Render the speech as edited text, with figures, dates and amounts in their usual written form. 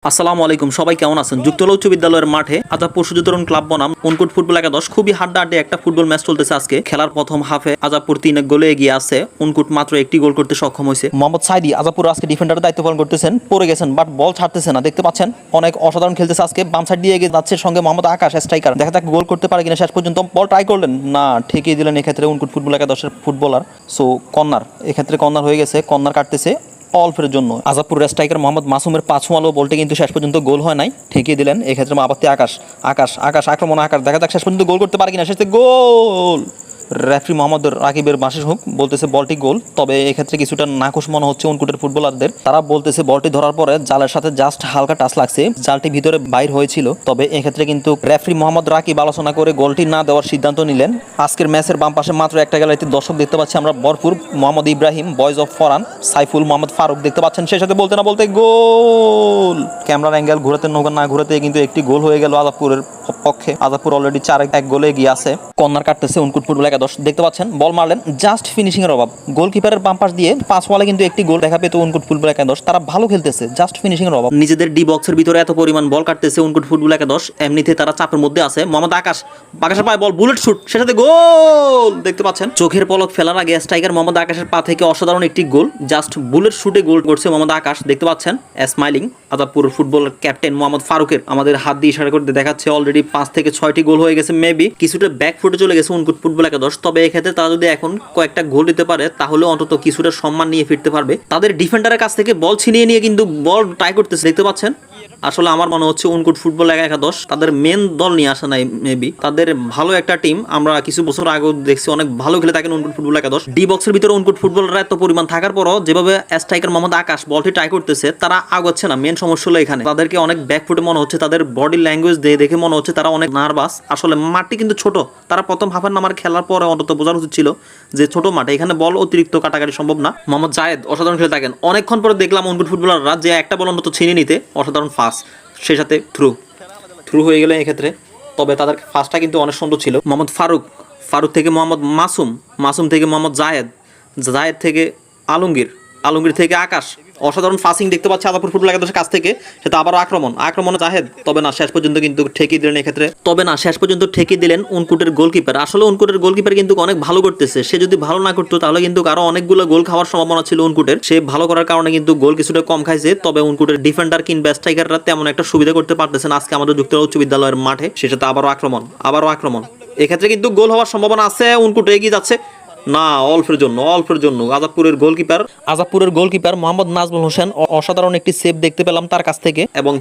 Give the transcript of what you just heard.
আসসালামু আলাইকুম, সবাই কেমন আছেন? যুক্তলা উচ্চ বিদ্যালয়ের মাঠে আজাদপুর সুজুতরণ ক্লাব বনাম উনকুট ফুটবল একাদশ খুবই হাড্ডাহাড্ডি একটা ফুটবল ম্যাচ চলতেছে আজকে। খেলার প্রথম হাফে আজাদপুর 3 গোলে এগিয়ে আছে, উনকুট মাত্র একটি গোল করতে সক্ষম হয়েছে। মোহাম্মদ সাইদি আজাদপুর আজকে ডিফেন্ডারের দায়িত্ব পালন করতেছেন, পড়ে গেছেন বাট বল ছাড়তেছে না, দেখতে পাচ্ছেন অনেক অসাধারণ খেলতেছে আজকে। বাম সাইড দিয়ে এগিয়ে যাচ্ছে, সঙ্গে মোহাম্মদ আকাশ স্ট্রাইকার, দেখা যাক গোল করতে পারে কিনা। শেষ পর্যন্ত বল ট্রাই করলেন না, ঠেকিয়ে দিলেন এক্ষেত্রে উনকুট ফুটবল একাদশের ফুটবলার। সো কর্নার, এক্ষেত্রে কর্নার হয়ে গেছে, কর্নার কাটতেছে অল্পের জন্য। আজাদপুরের স্ট্রাইকার মোহাম্মদ মাসুমের 5 ওয়ালো বলটা কিন্তু শেষ পর্যন্ত গোল হয় নাই, ঠেকিয়ে দিলেন এক্ষেত্রে আবাত্তি আকাশ। আকাশ আক্রমণ, আকাশ, দেখা যাক শেষ পর্যন্ত গোল করতে পারে কিনা। শেষে গোল। রেফারি মোহাম্মদ রাকিবের বাঁশি হোক বলতেছে বলটি গোল, তবে এক্ষেত্রে কিছুটা নাখুশ মনে হচ্ছে উনকুটের ফুটবলারদের। তারা বলতেছে বলটি ধরার পরে জালের সাথে জাস্ট হালকা টাচ লাগছে, জালটি ভিতরে বাইর হয়েছিল। তবে এক্ষেত্রে কিন্তু রেফারি মোহাম্মদ রাকিব আলোচনা করে গোলটি না দেওয়ার সিদ্ধান্ত নিলেন। আজকের ম্যাচের বাম পাশে মাত্র একটা গ্যালারিতে দর্শক দেখতে পাচ্ছি আমরা ভরপুর। মোহাম্মদ ইব্রাহিম, বয়েজ অফ ফরান, সাইফুল, মোহাম্মদ ফারুক দেখতে পাচ্ছেন। সেই সাথে বলতে না বলতে গোল। ক্যামেরার অ্যাঙ্গেল ঘুরাতে না ঘুরাতে কিন্তু একটি গোল হয়ে গেল আজাদপুরের পক্ষে। আজাদপুর অলরেডি 4-1 গোলে এগিয়ে আছে। কর্নার কাটতেছে উনকুট ফুটবল একাদশ, দেখতে পাচ্ছেন বল মারলেন, জাস্ট ফিনিশিং এর অভাব। গোলকিপারের বাম পাশ দিয়ে 5 বলে কিন্তু একটি গোল দেখা পেত উনকুট ফুটবল একাদশ। তারা ভালো খেলতেছে, জাস্ট ফিনিশিং এর অভাব। নিজেদের ডি বক্সের ভিতরে এত পরিমাণ বল কাটতেছে উনকুট ফুটবল একাদশ, এমনিতে তারা চাপের মধ্যে আছে। মোহাম্মদ আকাশের পায়ে বল, বুলেট শুট, সেটাতে গোল। দেখতে পাচ্ছেন চোখের পলক ফেলার আগে স্ট্রাইকার মোহাম্মদ আকাশের পা থেকে অসাধারণ একটি গোল, জাস্ট বুলেট শুটে গোল করছে মোহাম্মদ আকাশ। দেখতে পাচ্ছেন smiling Azadpur football captain Mohammad ফারুকের আমাদের হাত দিয়ে ইশারা করতে দেখাচ্ছে। অলরেডি 5 থেকে 6টি গোল হয়ে গেছে, মেবি কিছুটা ব্যাক ফুটে চলে গেছে উনকুট ফুটবল একাদশ। তবে এক্ষেত্রে তারা যদি এখন কয়েকটা গোল দিতে পারে তাহলে অন্তত কিছুটা সম্মান নিয়ে ফিরতে পারবে। তাদের ডিফেন্ডারের কাছ থেকে বল ছিনিয়ে নিয়ে কিন্তু বল ট্রাই করতেছে, দেখতে পাচ্ছেন। আসলে আমার মনে হচ্ছে উনকুট ফুটবল একাদশ তাদের মেন দল নিয়ে আসা নাই, মেবি তাদের ভালো একটা টিম। আমরা কিছু বছর আগেও দেখছি অনেক ভালো খেলে থাকেন উনকুট ফুটবল একাদশ। ডি বক্সের ভিতরে উনকুট ফুটবলাররা এত পরিমাণ থাকার পরও যেভাবে স্ট্রাইকার মোহাম্মদ আকাশ বলটি ট্রাই করতেছে, তারা আগাচ্ছে না। মেন সমস্যা হলো এখানে তাদেরকে অনেক ব্যাকফুটে মনে হচ্ছে, তাদের বডি ল্যাঙ্গুয়েজ দেখে মনে হচ্ছে তারা অনেক নার্ভাস। আসলে মাঠটি কিন্তু ছোট, তারা প্রথম হাফের নামার খেলার পরে অন্তত বোঝানো উচিত ছিল যে ছোট মাঠে এখানে বল অতিরিক্ত কাটাকাটি সম্ভব না। মোহাম্মদ জায়েদ অসাধারণ খেলে থাকেন, অনেকক্ষণ পরে দেখলাম উনকুট ফুটবলাররা যে একটা বল অন্তত ছিনিয়ে নিতে অসাধারণ ফাস্ট, সেই সাথে থ্রু হয়ে গেলে এক্ষেত্রে। তবে তাদের ফার্স্টটা কিন্তু অনেক সুন্দর ছিল। মোহাম্মদ ফারুক থেকে মোহাম্মদ মাসুম থেকে মোহাম্মদ জায়েদ থেকে আলমগীর থেকে আকাশ, অসাধারণ ফাসিং দেখতে পাচ্ছে আজাদপুর ফুটবল একাদশের কাছ থেকে। সেটা আবারও আক্রমণে জাহেদ, তবে না শেষ পর্যন্ত কিন্তু ঠেকিয়ে দিলেন এক্ষেত্রে। ঠেকিয়ে দিলেন উনকুটের গোলকিপার। আসলে উনকুটের গোলকিপার কিন্তু অনেক ভালো করতেছে, সে যদি ভালো না করতো তাহলে কিন্তু আরো অনেকগুলো গোল খাওয়ার সম্ভাবনা ছিল উনকুটের। সে ভালো করার কারণে কিন্তু গোল কিছুটা কম খাইছে। তবে উনকুটের ডিফেন্ডার কিংবা স্ট্রাইকাররা তেমন একটা সুবিধা করতে পারতেছেন আজকে আমাদের যুক্তরাজ্য উচ্চ বিদ্যালয়ের মাঠে। সেটাতে আবারও আক্রমণ, এক্ষেত্রে কিন্তু গোল হওয়ার সম্ভাবনা আছে। উনকুট এগিয়ে যাচ্ছে না, অল্পের জন্য আজাদপুরের গোলকিপার মোহাম্মদ নাজমুল হোসেন অসাধারণ একটি সেভ দেখতে পেলাম তার কাছ থেকে। এবং